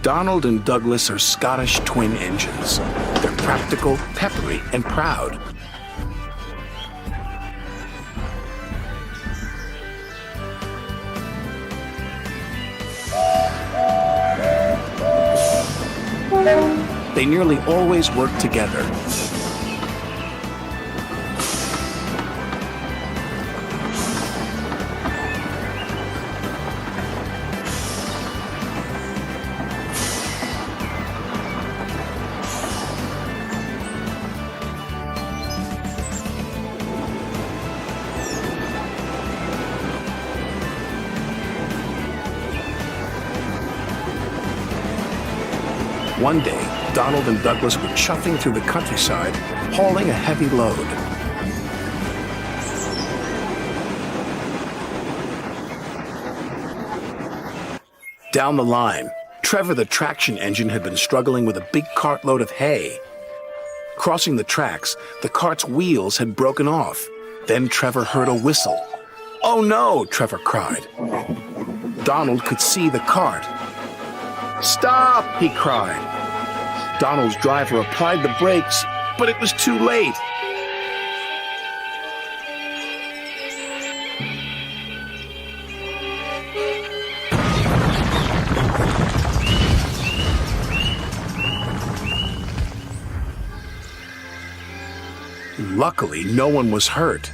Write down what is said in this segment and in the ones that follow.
Donald and Douglas are Scottish twin engines. They're practical, peppery, and proud. They nearly always work together. One day, Donald and Douglas were chuffing through the countryside, hauling a heavy load. Down the line, Trevor the traction engine had been struggling with a big cartload of hay. Crossing the tracks, the cart's wheels had broken off. Then Trevor heard a whistle. "Oh no!" Trevor cried. Donald could see the cart. "Stop!" he cried. Donald's driver applied the brakes, but it was too late. Luckily, no one was hurt.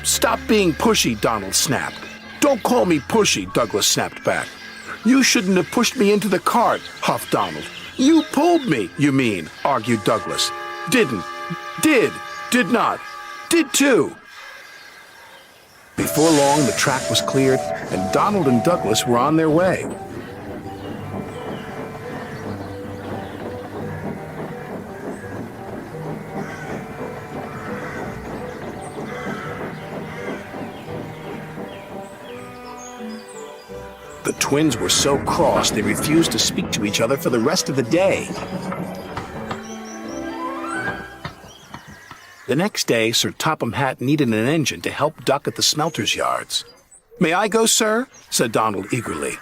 "Stop being pushy," Donald snapped. "Don't call me pushy," Douglas snapped back. "You shouldn't have pushed me into the cart," huffed Donald. "You pulled me, you mean," argued Douglas. "Didn't. Did. Did not. Did too." Before long, the track was cleared, and Donald and Douglas were on their way. The twins were so cross they refused to speak to each other for the rest of the day. The next day, Sir Topham Hatt needed an engine to help Duck at the smelter's yards. "May I go, sir?" said Donald eagerly.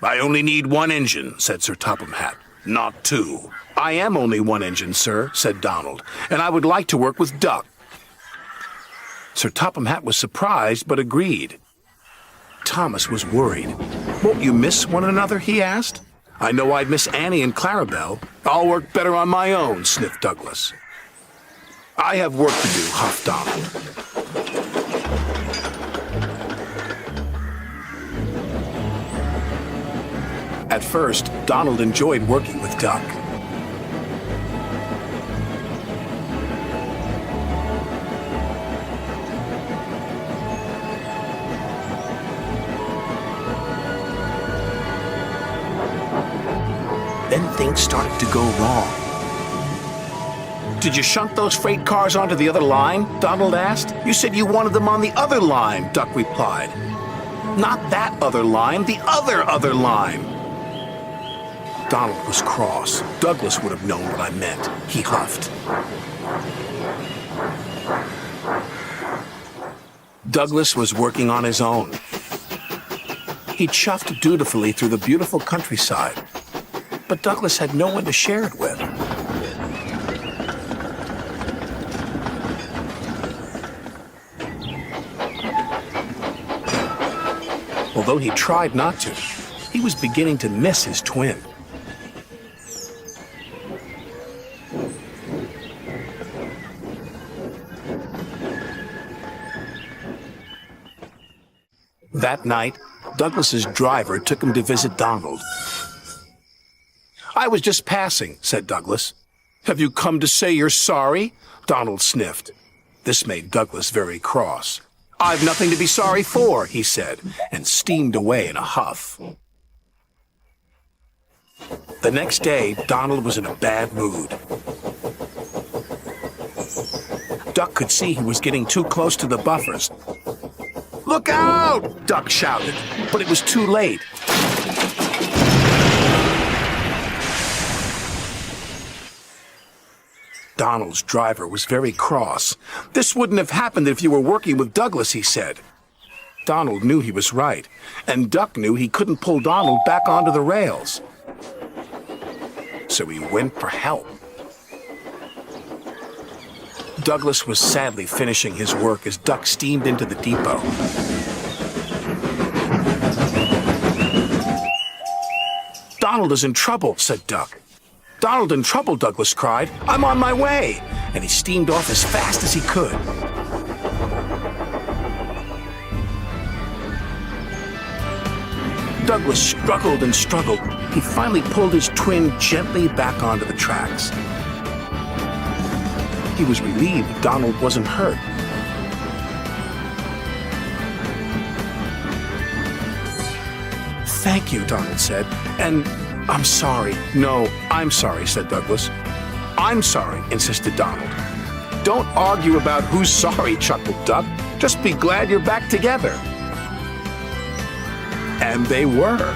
"I only need one engine," said Sir Topham Hatt, "not two." "I am only one engine, sir," said Donald, "and I would like to work with Duck." Sir Topham Hatt was surprised, but agreed. Thomas was worried. "Won't you miss one another?" he asked. "I know I'd miss Annie and Clarabelle. I'll work better on my own," sniffed Douglas. "I have work to do," huffed Donald. At first, Donald enjoyed working with Duck. Then things started to go wrong. "Did you shunt those freight cars onto the other line?" Donald asked. "You said you wanted them on the other line," Duck replied. "Not that other line, the other line." Donald was cross. Douglas would have known what I meant. He huffed. Douglas was working on his own. He chuffed dutifully through the beautiful countryside, but Douglas had no one to share it with. Although he tried not to, he was beginning to miss his twin. That night, Douglas's driver took him to visit Donald. "I was just passing," said Douglas. "Have you come to say you're sorry?" Donald sniffed. This made Douglas very cross. "I've nothing to be sorry for," he said, and steamed away in a huff. The next day, Donald was in a bad mood. Duck could see he was getting too close to the buffers. "Look out!" Duck shouted, but it was too late. Donald's driver was very cross. "This wouldn't have happened if you were working with Douglas," he said. Donald knew he was right, and Duck knew he couldn't pull Donald back onto the rails. So he went for help. Douglas was sadly finishing his work as Duck steamed into the depot. "Donald is in trouble," said Duck. "Donald in trouble," Douglas cried. "I'm on my way!" And he steamed off as fast as he could. Douglas struggled and struggled. He finally pulled his twin gently back onto the tracks. He was relieved Donald wasn't hurt. "Thank you," Donald said, "and I'm sorry." "No, I'm sorry," said Douglas. "I'm sorry," insisted Donald. "Don't argue about who's sorry," chuckled Duck. "Just be glad you're back together." And they were.